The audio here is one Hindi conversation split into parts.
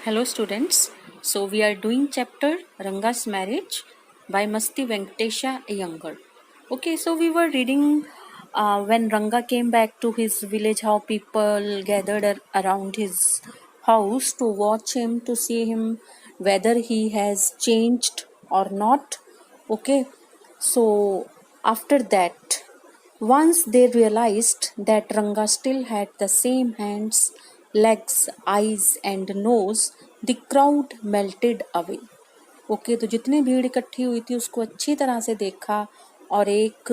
Hello students, so we are doing chapter Ranga's marriage by Masti Venkatesha Iyengar. Okay, so we were reading when Ranga came back to his village, how people gathered around his house to watch him, to see him whether he has changed or not. Okay, so after that, once they realized that Ranga still had the same hands, legs, eyes and nose, the crowd melted away. Okay तो जितनी भीड़ इकट्ठी हुई थी उसको अच्छी तरह से देखा और एक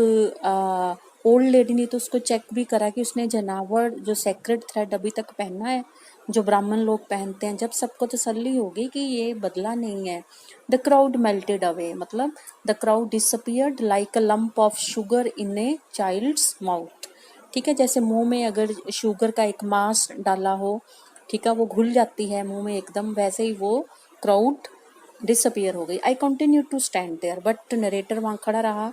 ओल्ड लेडी ने तो उसको चेक भी करा कि उसने जनावर जो सेक्रेट थ्रेड अभी तक पहना है जो ब्राह्मण लोग पहनते हैं। जब सबको तसल्ली होगी कि ये बदला नहीं है, द क्राउड मेल्टेड अवे, मतलब the crowd disappeared like a lump of sugar in a child's mouth. ठीक है, जैसे मुंह में अगर शुगर का एक मास डाला हो, ठीक है, वो घुल जाती है मुंह में एकदम, वैसे ही वो क्राउड डिसअपियर हो गई। I continue to stand there but narrator वहाँ खड़ा रहा।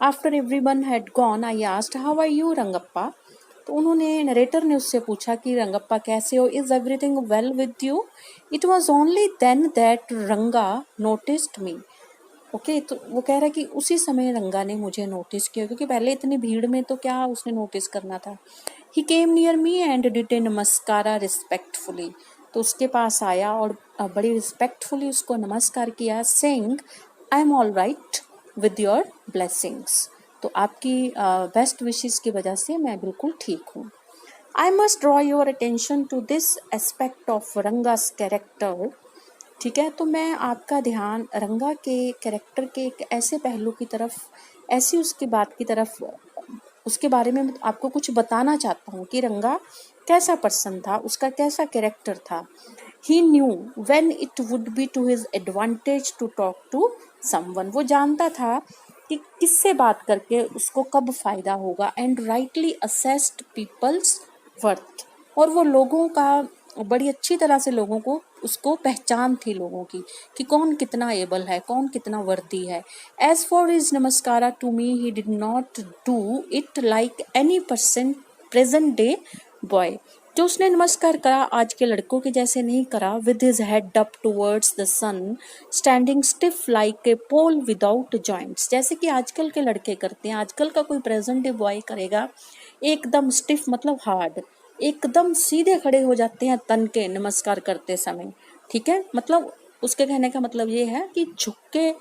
After everyone had gone I asked how are you Rangappa. तो उन्होंने नरेटर ने उससे पूछा कि रंगप्पा कैसे हो, is everything well with you. It was only then that Ranga noticed me. Okay, तो वो कह रहा है कि उसी समय रंगा ने मुझे नोटिस किया, क्योंकि पहले इतनी भीड़ में तो क्या उसने नोटिस करना था। He came near me and did a namaskara respectfully. तो उसके पास आया और बड़ी रिस्पेक्टफुली उसको नमस्कार किया, saying I am all right with your blessings. तो आपकी बेस्ट विशेस की वजह से मैं बिल्कुल ठीक हूँ। I must draw your attention to this aspect of Ranga's character. ठीक है, तो मैं आपका ध्यान रंगा के कैरेक्टर के एक ऐसे पहलू की तरफ, ऐसी उसकी बात की तरफ, उसके बारे में आपको कुछ बताना चाहता हूँ कि रंगा कैसा पर्सन था, उसका कैसा कैरेक्टर था। He knew when it would be to his advantage to talk to someone. वो जानता था कि किससे बात करके उसको कब फायदा होगा। And rightly assessed people's worth, और वो लोगों का बड़ी अच्छी तरह से लोगों को, उसको पहचान थी लोगों की कि कौन कितना एबल है, कौन कितना वर्दी है। As for his namaskara to me he did not do it like any person present day boy. जो उसने नमस्कार करा आज के लड़कों के जैसे नहीं करा। With his head up towards the sun standing stiff like a pole without joints, जैसे कि आजकल के लड़के करते हैं। आजकल का कोई प्रेजेंट डे बॉय करेगा एकदम स्टिफ, मतलब हार्ड, एकदम सीधे खड़े हो जाते हैं तन के नमस्कार करते समय। ठीक है, मतलब उसके कहने का मतलब ये है कि झुक के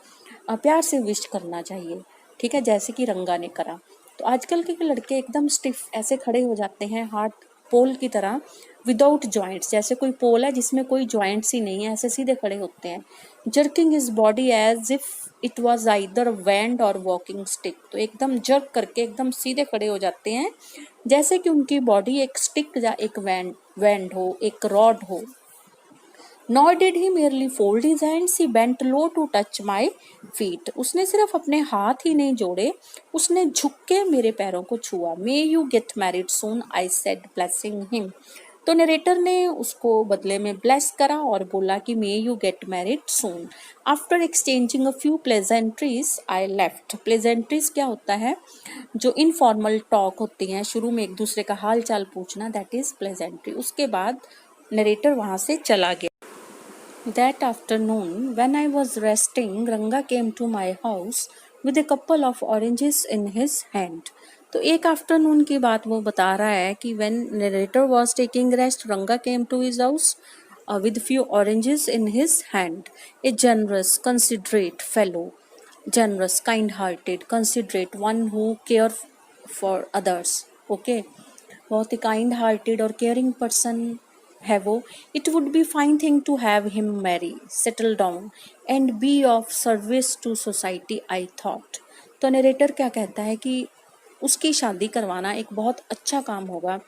प्यार से विश करना चाहिए। ठीक है, जैसे कि रंगा ने करा। तो आजकल के लड़के एकदम स्टिफ ऐसे खड़े हो जाते हैं हार्ड पोल की तरह, विदाउट जॉइंट्स, जैसे कोई पोल है जिसमें कोई जॉइंट्स ही नहीं है, ऐसे सीधे खड़े होते हैं। Jerking his body as if it was either wand or walking stick. तो एकदम जर्क करके एकदम सीधे खड़े हो जाते हैं जैसे कि उनकी बॉडी एक स्टिक या एक वैंड हो, एक रॉड हो। Nor did he merely fold his hands, he bent low to touch my feet. उसने सिर्फ अपने हाथ ही नहीं जोड़े, उसने झुक के मेरे पैरों को छुआ। May you get married soon, I said, blessing him. तो नरेटर ने उसको बदले में ब्लेस करा और बोला कि may you get married soon. After exchanging a few pleasantries I left. Pleasantries क्या होता है? जो इनफॉर्मल टॉक होती हैं, शुरू में एक दूसरे का हाल चाल पूछना, दैट इज प्लेजेंट्री। उसके बाद नरेटर वहाँ से चला गया। That afternoon, when I was resting, Ranga came to my house with a couple of oranges in his hand. तो एक आफ्टरनून की बात वो बता रहा है कि when narrator was taking rest, Ranga came to his house with few oranges in his hand. A generous, considerate fellow, generous, kind-hearted, considerate, one who care for others. Okay, बहुत ही kind-hearted और caring person है वो। It would be fine thing to have him marry, settle down and be of service to society, I thought. तो नरेटर क्या कहता है कि उसकी शादी करवाना एक बहुत अच्छा काम होगा,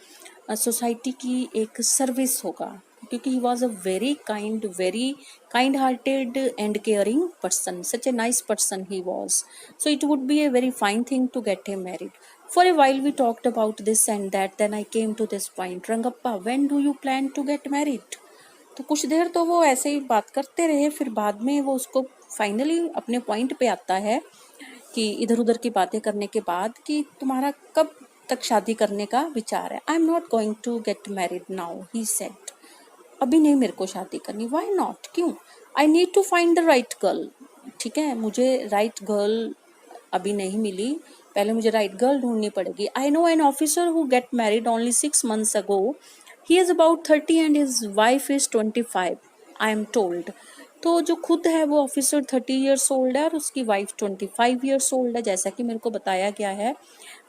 सोसाइटी की एक सर्विस होगा, क्योंकि he was a very kind hearted and caring person, such a nice person he was. So it would be a very fine thing to get him married. For a while we talked about this and that, then I came to this point. Rangappa, when do you plan to get married? तो कुछ देर तो वो ऐसे ही बात करते रहे, फिर बाद में वो उसको फाइनली अपने पॉइंट पे आता है कि इधर उधर की बातें करने के बाद कि तुम्हारा कब तक शादी करने का विचार है। I am not going to get married now, he said. अभी नहीं मेरे को शादी करनी। वाई नॉट, क्यों? I need to find the right girl. ठीक है, मुझे राइट गर्ल अभी नहीं मिली, पहले मुझे राइट गर्ल ढूंढनी पड़ेगी। I know an officer who get married only 6 months ago. He is about 30 and his wife is 25, I am told. तो जो खुद है वो ऑफिसर 30 years ओल्ड है और उसकी वाइफ 25 years ओल्ड है, जैसा कि मेरे को बताया गया है।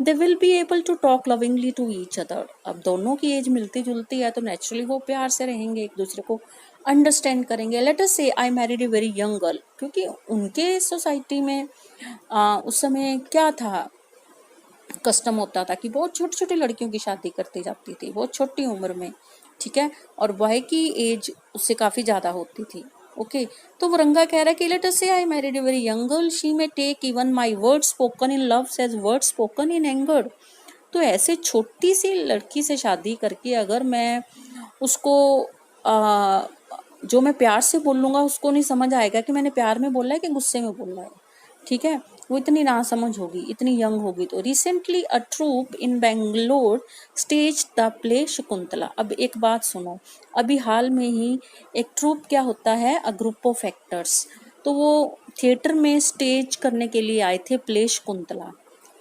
They will be able to talk lovingly to each other. अब दोनों की एज मिलती जुलती है तो नेचुरली वो प्यार से रहेंगे, एक दूसरे को अंडरस्टैंड करेंगे। Late us say I married a very young girl, क्योंकि उनके सोसाइटी में उस समय क्या था, कस्टम होता था कि बहुत छोटी छोटी लड़कियों की शादी करती जाती थी, बहुत छोटी उम्र में। ठीक है, और बॉय की एज उससे काफ़ी ज़्यादा होती थी। ओके, तो वो रंगा कह रहा है कि let us say I married a very young girl, she may take even my word spoken in love as word spoken in anger. तो ऐसे छोटी सी लड़की से शादी करके अगर मैं उसको आ, जो मैं प्यार से बोल लूँगा उसको नहीं समझ आएगा कि मैंने प्यार में बोला है कि गुस्से में बोला है। ठीक है, वो इतनी ना समझ होगी, इतनी यंग होगी। तो recently a troupe in Bangalore stage the play Shakuntala. अब एक बात सुनो, अभी हाल में ही एक ट्रूप क्या होता है, अ ग्रुप ऑफ एक्टर्स, तो वो थिएटर में स्टेज करने के लिए आए थे प्ले शकुंतला।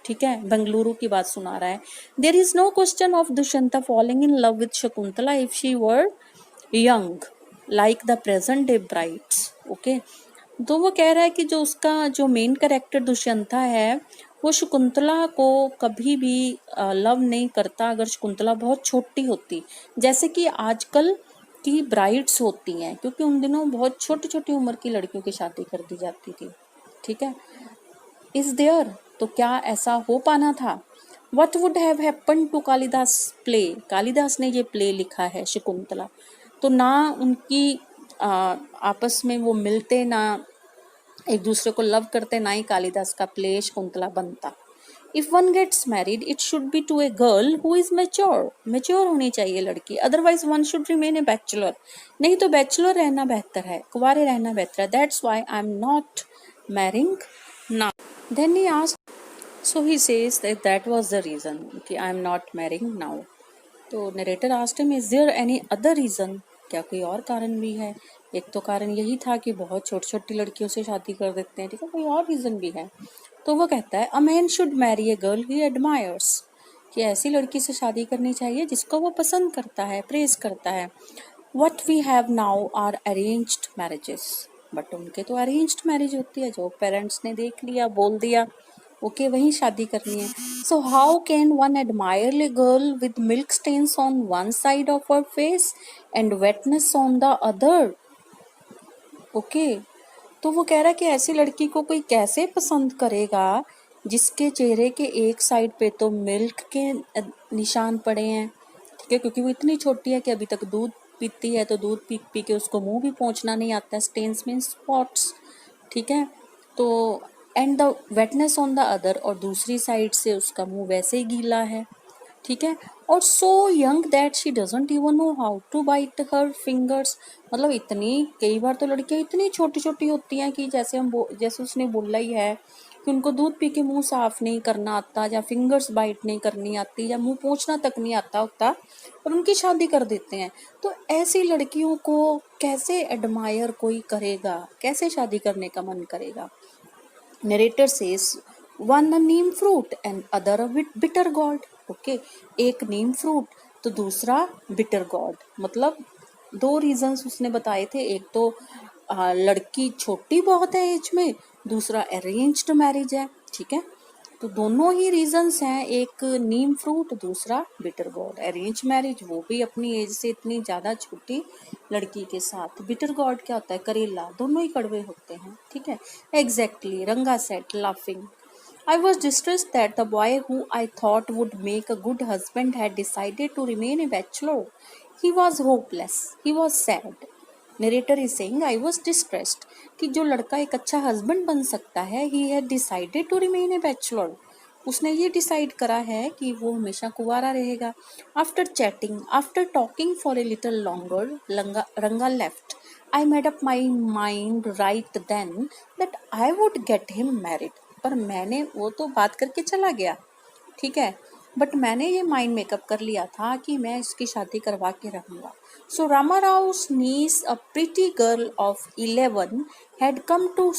ठीक है, बेंगलुरु की बात सुना रहा है। There is no question of Dushyanta falling in love with Shakuntala if she were young like the present day brides. Okay, तो वो कह रहा है कि जो उसका जो मेन कैरेक्टर दुष्यंता है वो शकुंतला को कभी भी लव नहीं करता अगर शकुंतला बहुत छोटी होती, जैसे कि आजकल की ब्राइड्स होती हैं, क्योंकि उन दिनों बहुत छोटी छोटी उम्र की लड़कियों की शादी कर दी जाती थी। ठीक है, इज देयर, तो क्या ऐसा हो पाना था? What would have happen to Kalidas play, Kalidas ने ये प्ले लिखा है शकुंतला, तो ना उनकी आपस में वो मिलते, ना एक दूसरे को लव करते, ना ही कालिदास का प्ले शकुंतला बनता। If one gets married it should be to a girl who is mature, mature होनी चाहिए लड़की, otherwise one should remain a bachelor, नहीं तो बैचलर रहना बेहतर है, कुंवारे रहना बेहतर है। That's why I am not marrying now. Then he asked, so he says that that was the reason कि I am not marrying now. तो narrator asked him, is there any other reason, क्या कोई और कारण भी है? एक तो कारण यही था कि बहुत छोटी छोटी लड़कियों से शादी कर देते हैं, ठीक है, कोई और रीजन भी है? तो वो कहता है, a man should Mary a girl he admires, कि ऐसी लड़की से शादी करनी चाहिए जिसको वो पसंद करता है, प्रेज करता है। What we have now are arranged marriages, but उनके तो अरेंज्ड मैरिज होती है, जो पेरेंट्स ने देख लिया, बोल दिया, ओके वहीं शादी करनी है। So how can one admire a girl with milk stains on one side of her face and wetness on the other? Okay, तो वो कह रहा है कि ऐसी लड़की को कोई कैसे पसंद करेगा जिसके चेहरे के एक साइड पे तो मिल्क के निशान पड़े हैं। ठीक है, क्योंकि वो इतनी छोटी है कि अभी तक दूध पीती है, तो दूध पी पी के उसको मुंह भी पोंछना नहीं आता है, स्टेन्स मीन स्पॉट्स। ठीक है, तो and the वेटनेस on the other, और दूसरी साइड से उसका मुंह वैसे ही गीला है। ठीक है, और so young that she doesn't even know how to bite her fingers, मतलब इतनी, कई बार तो लड़कियां इतनी छोटी छोटी होती हैं कि जैसे जैसे उसने बोला ही है कि उनको दूध पी के मुंह साफ नहीं करना आता, या फिंगर्स बाइट नहीं करनी आती, या मुंह पोंछना तक नहीं आता होता, और उनकी शादी कर देते हैं। तो ऐसी लड़कियों को कैसे एडमायर कोई करेगा, कैसे शादी करने का मन करेगा? Narrator says, one a neem fruit and other a bitter gourd. Okay, एक नीम फ्रूट तो दूसरा बिटर गॉड, मतलब दो रीजंस उसने बताए थे। एक तो लड़की छोटी बहुत है एज में, दूसरा अरेंज्ड मैरिज है। ठीक है, तो दोनों ही रीजंस हैं, एक नीम फ्रूट, दूसरा बिटर गॉड। अरेंज मैरिज, वो भी अपनी एज से इतनी ज़्यादा छोटी लड़की के साथ। बिटर गॉड क्या होता है? करेला, दोनों ही कड़वे होते हैं। ठीक है, एग्जैक्टली, रंगा set laughing. I was distressed that the boy who I thought would make a good husband had decided to remain a bachelor. He was hopeless. He was sad. Narrator is saying, I was distressed कि जो लड़का एक अच्छा हस्बैंड बन सकता है, he had decided to remain a bachelor. उसने ये डिसाइड करा है कि वो हमेशा कुंवारा रहेगा। After chatting, after talking for a little longer, रंगा left. I made up my mind right then that I would get him married. पर मैंने, वो तो बात करके चला गया, ठीक है, बट मैंने ये माइंड मेकअप कर लिया था कि मैं इसकी शादी करवा के रहूँगा. So Rama Rao's niece, a pretty girl of 11, had come to